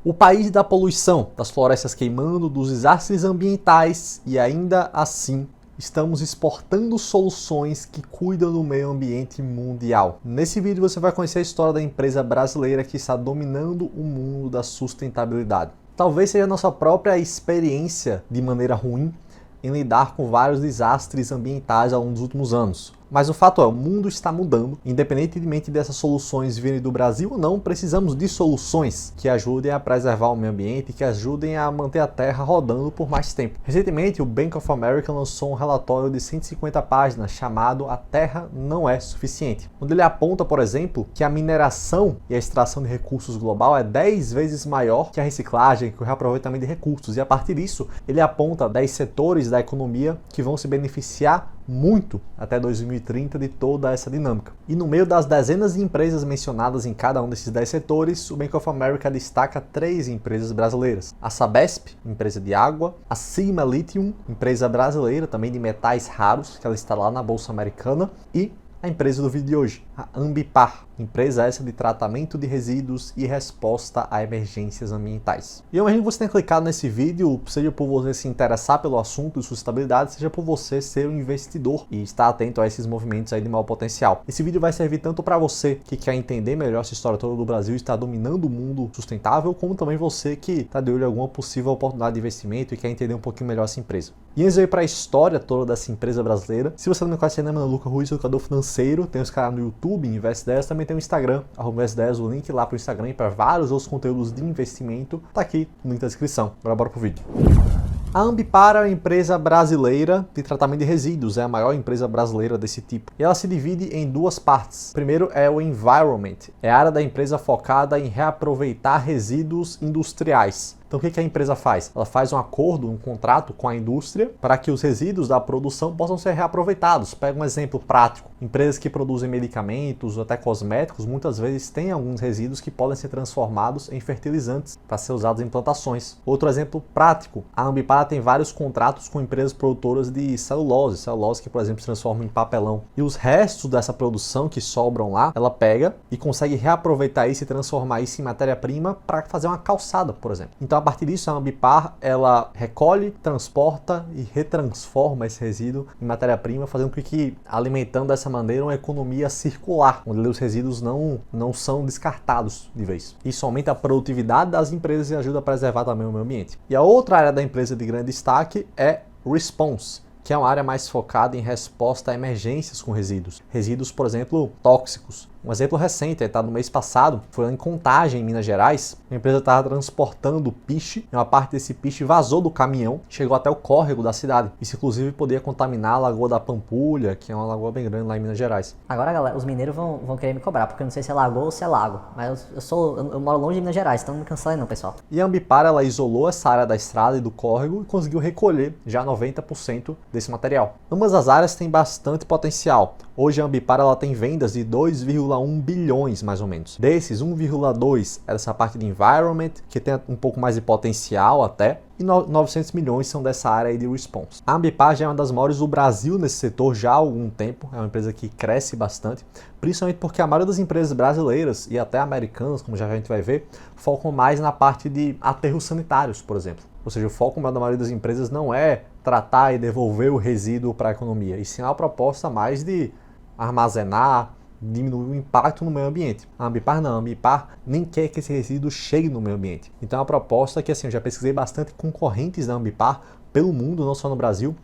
O país da poluição, das florestas queimando, dos desastres ambientais e ainda assim estamos exportando soluções que cuidam do meio ambiente mundial. Nesse vídeo você vai conhecer a história da empresa brasileira que está dominando o mundo da sustentabilidade. Talvez seja a nossa própria experiência de maneira ruim em lidar com vários desastres ambientais ao longo dos últimos anos. Mas o fato é, o mundo está mudando, independentemente dessas soluções virem do Brasil ou não, precisamos de soluções que ajudem a preservar o meio ambiente, que ajudem a manter a Terra rodando por mais tempo. Recentemente, o Bank of America lançou um relatório de 150 páginas chamado A Terra Não É Suficiente, onde ele aponta, por exemplo, que a mineração e a extração de recursos global é 10 vezes maior que a reciclagem, que o reaproveitamento de recursos, e a partir disso, ele aponta 10 setores da economia que vão se beneficiar muito até 2030 de toda essa dinâmica. E no meio das dezenas de empresas mencionadas em cada um desses 10 setores, o Bank of America destaca 3 empresas brasileiras. A Sabesp, empresa de água, a Sigma Lithium, empresa brasileira também de metais raros, que ela está lá na Bolsa Americana, e a empresa do vídeo de hoje, a Ambipar, empresa essa de tratamento de resíduos e resposta a emergências ambientais. E eu imagino que você tenha clicado nesse vídeo, seja por você se interessar pelo assunto de sustentabilidade, seja por você ser um investidor e estar atento a esses movimentos aí de maior potencial. Esse vídeo vai servir tanto para você que quer entender melhor essa história toda do Brasil e está dominando o mundo sustentável, como também você que está de olho em alguma possível oportunidade de investimento e quer entender um pouquinho melhor essa empresa. E antes de eu ir para a história toda dessa empresa brasileira, se você não me conhece ainda, meu nome é Lucas Ruiz, educador financeiro, tem os canais no YouTube, Invest10, também tem o Instagram, @Invest10, o link lá para o Instagram e para vários outros conteúdos de investimento, tá aqui no link da descrição. Agora bora pro vídeo. A Ambipar é uma empresa brasileira de tratamento de resíduos, é a maior empresa brasileira desse tipo. E ela se divide em duas partes. Primeiro é o Environment, é a área da empresa focada em reaproveitar resíduos industriais. Então o que a empresa faz? Ela faz um acordo, um contrato com a indústria para que os resíduos da produção possam ser reaproveitados. Pega um exemplo prático. Empresas que produzem medicamentos ou até cosméticos, muitas vezes têm alguns resíduos que podem ser transformados em fertilizantes para ser usados em plantações. Outro exemplo prático, a Ambipar tem vários contratos com empresas produtoras de celulose que, por exemplo, se transformam em papelão. E os restos dessa produção que sobram lá, ela pega e consegue reaproveitar isso e transformar isso em matéria-prima para fazer uma calçada, por exemplo. Então, a partir disso, a Ambipar, ela recolhe, transporta e retransforma esse resíduo em matéria-prima, fazendo com que, alimentando dessa maneira, uma economia circular, onde os resíduos não são descartados de vez. Isso aumenta a produtividade das empresas e ajuda a preservar também o meio ambiente. E a outra área da empresa de grande destaque é Response, que é uma área mais focada em resposta a emergências com resíduos. Resíduos, por exemplo, tóxicos. Um exemplo recente, no mês passado, foi em Contagem, em Minas Gerais. A empresa estava transportando piche, e uma parte desse piche vazou do caminhão, chegou até o córrego da cidade. Isso, inclusive, poderia contaminar a Lagoa da Pampulha, que é uma lagoa bem grande lá em Minas Gerais. Agora, galera, os mineiros vão querer me cobrar, porque eu não sei se é lagoa ou se é lago. Mas eu moro longe de Minas Gerais, então não me cancelem não, pessoal. E a Ambipar, ela isolou essa área da estrada e do córrego e conseguiu recolher já 90% desse material. Ambas as áreas têm bastante potencial. Hoje a Ambipar ela tem vendas de 2,1 bilhões, mais ou menos. Desses, 1,2 é dessa parte de Environment, que tem um pouco mais de potencial até, e 900 milhões são dessa área aí de Response. A Ambipar já é uma das maiores do Brasil nesse setor já há algum tempo, é uma empresa que cresce bastante, principalmente porque a maioria das empresas brasileiras e até americanas, como já a gente vai ver, focam mais na parte de aterros sanitários, por exemplo. Ou seja, o foco da maioria das empresas não é tratar e devolver o resíduo para a economia, e sim uma proposta mais de armazenar, diminuir o impacto no meio ambiente. A Ambipar não, a Ambipar nem quer que esse resíduo chegue no meio ambiente. Então é uma proposta que, assim, eu já pesquisei bastante concorrentes da Ambipar pelo mundo, não só no Brasil,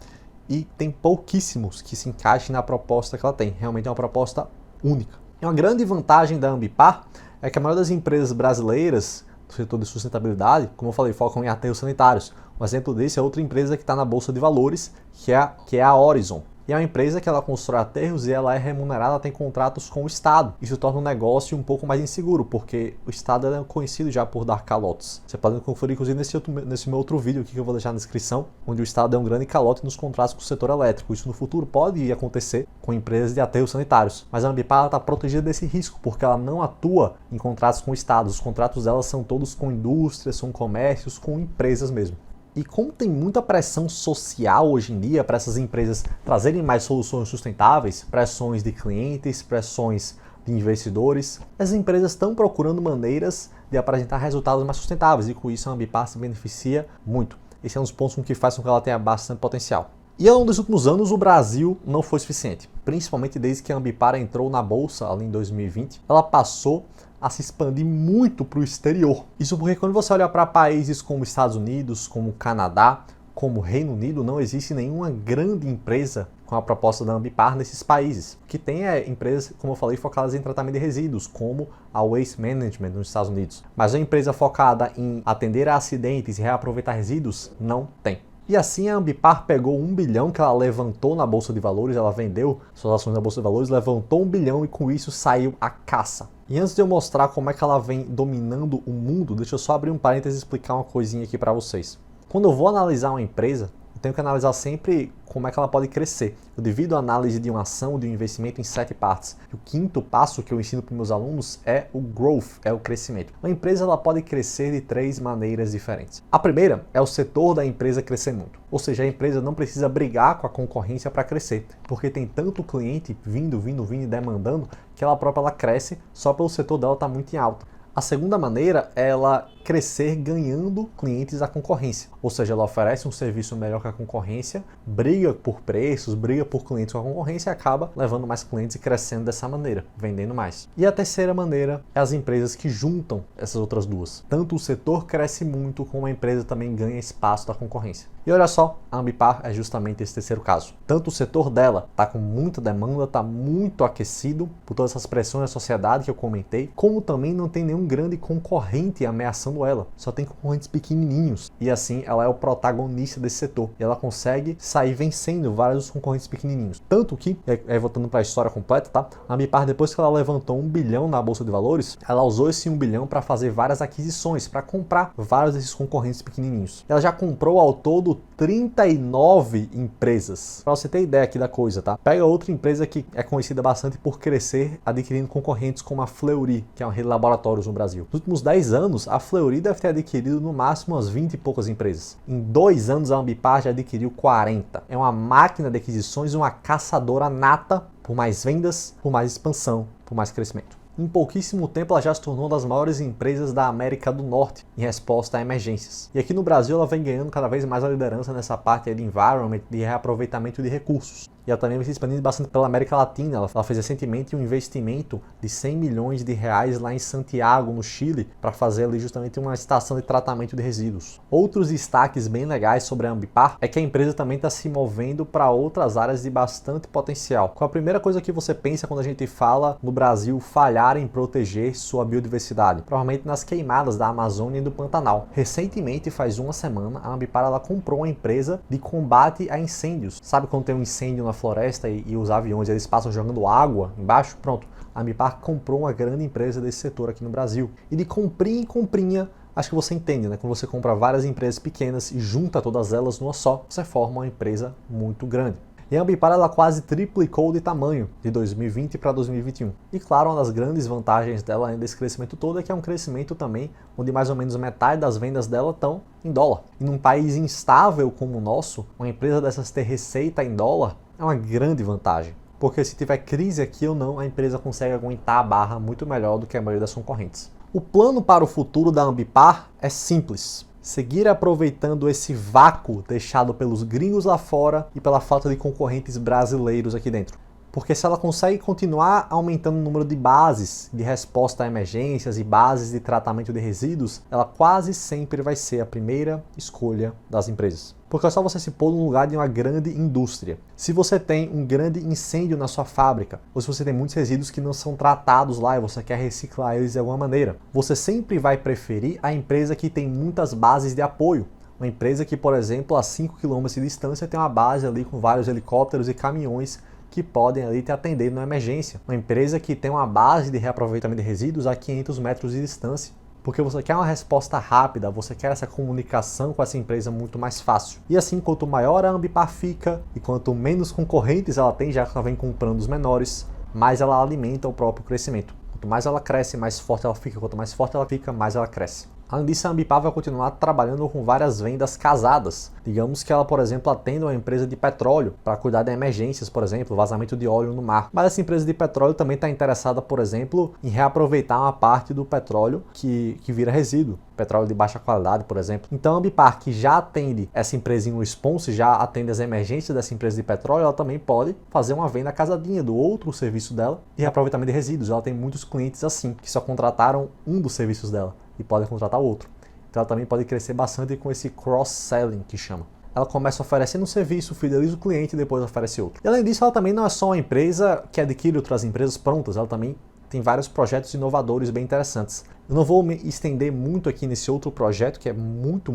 e tem pouquíssimos que se encaixem na proposta que ela tem. Realmente é uma proposta única. E uma grande vantagem da Ambipar é que a maioria das empresas brasileiras do setor de sustentabilidade, como eu falei, focam em aterros sanitários. Um exemplo desse é outra empresa que está na Bolsa de Valores, que é a Horizon. E é uma empresa que ela constrói aterros e ela é remunerada, tem contratos com o Estado. Isso torna o negócio um pouco mais inseguro, porque o Estado é conhecido já por dar calotes. Você pode conferir, inclusive, nesse meu outro vídeo aqui que eu vou deixar na descrição, onde o Estado é um grande calote nos contratos com o setor elétrico. Isso no futuro pode acontecer com empresas de aterros sanitários. Mas a Ambipar está protegida desse risco, porque ela não atua em contratos com o Estado. Os contratos dela são todos com indústrias, com comércios, com empresas mesmo. E como tem muita pressão social hoje em dia para essas empresas trazerem mais soluções sustentáveis, pressões de clientes, pressões de investidores, as empresas estão procurando maneiras de apresentar resultados mais sustentáveis, e com isso a Ambipar se beneficia muito. Esse é um dos pontos que faz com que ela tenha bastante potencial. E ao longo dos últimos anos, o Brasil não foi suficiente, principalmente desde que a Ambipar entrou na Bolsa ali em 2020. Ela passou a se expandir muito para o exterior. Isso porque quando você olha para países como Estados Unidos, como Canadá, como Reino Unido, não existe nenhuma grande empresa com a proposta da Ambipar nesses países. O que tem é empresas, como eu falei, focadas em tratamento de resíduos, como a Waste Management nos Estados Unidos. Mas uma empresa focada em atender a acidentes e reaproveitar resíduos, não tem. E assim a Ambipar pegou 1 bilhão que ela levantou na Bolsa de Valores, ela vendeu suas ações na Bolsa de Valores, levantou 1 bilhão e com isso saiu a caça. E antes de eu mostrar como é que ela vem dominando o mundo, deixa eu só abrir um parênteses e explicar uma coisinha aqui para vocês. Quando eu vou analisar uma empresa, eu tenho que analisar sempre como é que ela pode crescer. Eu divido a análise de uma ação, de um investimento em 7 partes. O quinto passo que eu ensino para os meus alunos é o growth, é o crescimento. Uma empresa ela pode crescer de 3 maneiras diferentes. A primeira é o setor da empresa crescer muito. Ou seja, a empresa não precisa brigar com a concorrência para crescer, porque tem tanto cliente vindo e demandando que ela própria ela cresce só pelo setor dela estar muito em alta. A segunda maneira é ela crescer ganhando clientes da concorrência. Ou seja, ela oferece um serviço melhor que a concorrência, briga por preços, briga por clientes com a concorrência e acaba levando mais clientes e crescendo dessa maneira, vendendo mais. E a terceira maneira é as empresas que juntam essas outras duas. Tanto o setor cresce muito, como a empresa também ganha espaço da concorrência. E olha só, a Ambipar é justamente esse terceiro caso. Tanto o setor dela está com muita demanda, está muito aquecido por todas essas pressões da sociedade que eu comentei, como também não tem nenhum grande concorrente ameaçando ela. Só tem concorrentes pequenininhos. E assim, ela é o protagonista desse setor. E ela consegue sair vencendo vários concorrentes pequenininhos. Tanto que, voltando para a história completa, tá? A Ambipar, depois que ela levantou 1 bilhão na Bolsa de Valores, ela usou esse 1 bilhão para fazer várias aquisições, para comprar vários desses concorrentes pequenininhos. Ela já comprou ao todo 39 empresas. Para você ter ideia aqui da coisa, tá? Pega outra empresa que é conhecida bastante por crescer, adquirindo concorrentes como a Fleury, que é uma rede de laboratórios no Brasil. Nos últimos 10 anos, a Fleury deve ter adquirido no máximo umas 20 e poucas empresas. Em 2 anos, a Ambipar já adquiriu 40. É uma máquina de aquisições, uma caçadora nata por mais vendas, por mais expansão, por mais crescimento. Em pouquíssimo tempo, ela já se tornou uma das maiores empresas da América do Norte em resposta a emergências. E aqui no Brasil, ela vem ganhando cada vez mais a liderança nessa parte de environment, de reaproveitamento de recursos. E ela também vem se expandindo bastante pela América Latina. Ela fez recentemente um investimento de 100 milhões de reais lá em Santiago, no Chile, para fazer ali justamente uma estação de tratamento de resíduos. Outros destaques bem legais sobre a Ambipar é que a empresa também está se movendo para outras áreas de bastante potencial. Qual a primeira coisa que você pensa quando a gente fala no Brasil falhar em proteger sua biodiversidade? Provavelmente nas queimadas da Amazônia e do Pantanal. Recentemente, faz uma semana, a Ambipar ela comprou uma empresa de combate a incêndios. Sabe quando tem um incêndio na floresta e os aviões eles passam jogando água embaixo? Pronto, a Ambipar comprou uma grande empresa desse setor aqui no Brasil. E de comprinha em comprinha, acho que você entende, né? Quando você compra várias empresas pequenas e junta todas elas numa só, você forma uma empresa muito grande. E a Ambipar ela quase triplicou de tamanho de 2020 para 2021. E claro, uma das grandes vantagens dela ainda desse crescimento todo é que é um crescimento também onde mais ou menos metade das vendas dela estão em dólar. E num país instável como o nosso, uma empresa dessas ter receita em dólar é uma grande vantagem. Porque se tiver crise aqui ou não, a empresa consegue aguentar a barra muito melhor do que a maioria das concorrentes. O plano para o futuro da Ambipar é simples. Seguir aproveitando esse vácuo deixado pelos gringos lá fora e pela falta de concorrentes brasileiros aqui dentro. Porque se ela consegue continuar aumentando o número de bases de resposta a emergências e bases de tratamento de resíduos, ela quase sempre vai ser a primeira escolha das empresas. Porque é só você se pôr no lugar de uma grande indústria. Se você tem um grande incêndio na sua fábrica, ou se você tem muitos resíduos que não são tratados lá e você quer reciclar eles de alguma maneira, você sempre vai preferir a empresa que tem muitas bases de apoio. Uma empresa que, por exemplo, a 5 km de distância tem uma base ali com vários helicópteros e caminhões que podem ali te atender numa emergência. Uma empresa que tem uma base de reaproveitamento de resíduos a 500 metros de distância. Porque você quer uma resposta rápida, você quer essa comunicação com essa empresa muito mais fácil. E assim, quanto maior a Ambipar fica e quanto menos concorrentes ela tem, já que ela vem comprando os menores, mais ela alimenta o próprio crescimento. Quanto mais ela cresce, mais forte ela fica. Quanto mais forte ela fica, mais ela cresce. Além disso, a Ambipar vai continuar trabalhando com várias vendas casadas. Digamos que ela, por exemplo, atenda uma empresa de petróleo para cuidar de emergências, por exemplo, vazamento de óleo no mar. Mas essa empresa de petróleo também está interessada, por exemplo, em reaproveitar uma parte do petróleo que vira resíduo. Petróleo de baixa qualidade, por exemplo. Então a Ambipar, que já atende essa empresa em response, já atende as emergências dessa empresa de petróleo, ela também pode fazer uma venda casadinha do outro serviço dela de reaproveitamento de resíduos. Ela tem muitos clientes assim, que só contrataram um dos serviços dela e podem contratar outro. Então ela também pode crescer bastante com esse cross-selling que chama. Ela começa oferecendo um serviço, fideliza o cliente e depois oferece outro. E além disso, ela também não é só uma empresa que adquire outras empresas prontas, ela também tem vários projetos inovadores bem interessantes. Eu não vou me estender muito aqui nesse outro projeto, que é muito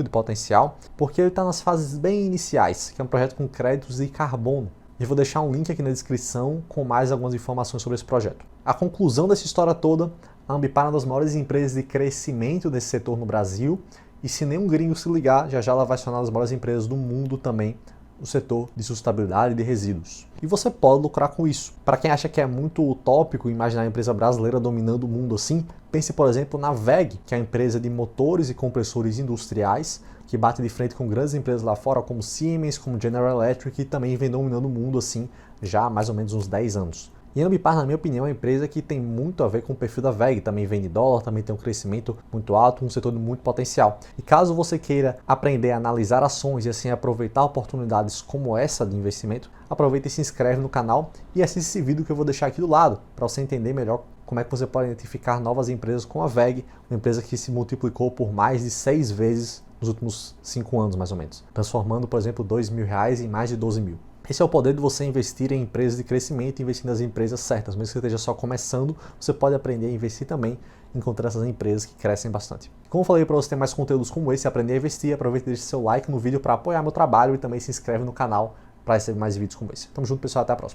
de potencial, porque ele está nas fases bem iniciais, que é um projeto com créditos de carbono. E vou deixar um link aqui na descrição com mais algumas informações sobre esse projeto. A conclusão dessa história toda, a Ambipar é uma das maiores empresas de crescimento desse setor no Brasil, e se nenhum gringo se ligar, já ela vai se tornar uma das maiores empresas do mundo também, no setor de sustentabilidade de resíduos. E você pode lucrar com isso. Para quem acha que é muito utópico imaginar a empresa brasileira dominando o mundo assim, pense, por exemplo, na WEG, que é a empresa de motores e compressores industriais, que bate de frente com grandes empresas lá fora, como Siemens, como General Electric, e também vem dominando o mundo assim já há mais ou menos uns 10 anos. E a Ambipar, na minha opinião, é uma empresa que tem muito a ver com o perfil da WEG, também vende dólar, também tem um crescimento muito alto, um setor de muito potencial. E caso você queira aprender a analisar ações e assim aproveitar oportunidades como essa de investimento, aproveita e se inscreve no canal e assiste esse vídeo que eu vou deixar aqui do lado, para você entender melhor como é que você pode identificar novas empresas como a WEG, uma empresa que se multiplicou por mais de 6 vezes nos últimos 5 anos, mais ou menos, transformando, por exemplo, R$2.000 em mais de 12 mil. Esse é o poder de você investir em empresas de crescimento e investir nas empresas certas. Mesmo que você esteja só começando, você pode aprender a investir também, encontrar essas empresas que crescem bastante. Como eu falei, para você ter mais conteúdos como esse, aprender a investir, aproveita e deixa seu like no vídeo para apoiar meu trabalho e também se inscreve no canal para receber mais vídeos como esse. Tamo junto, pessoal, até a próxima.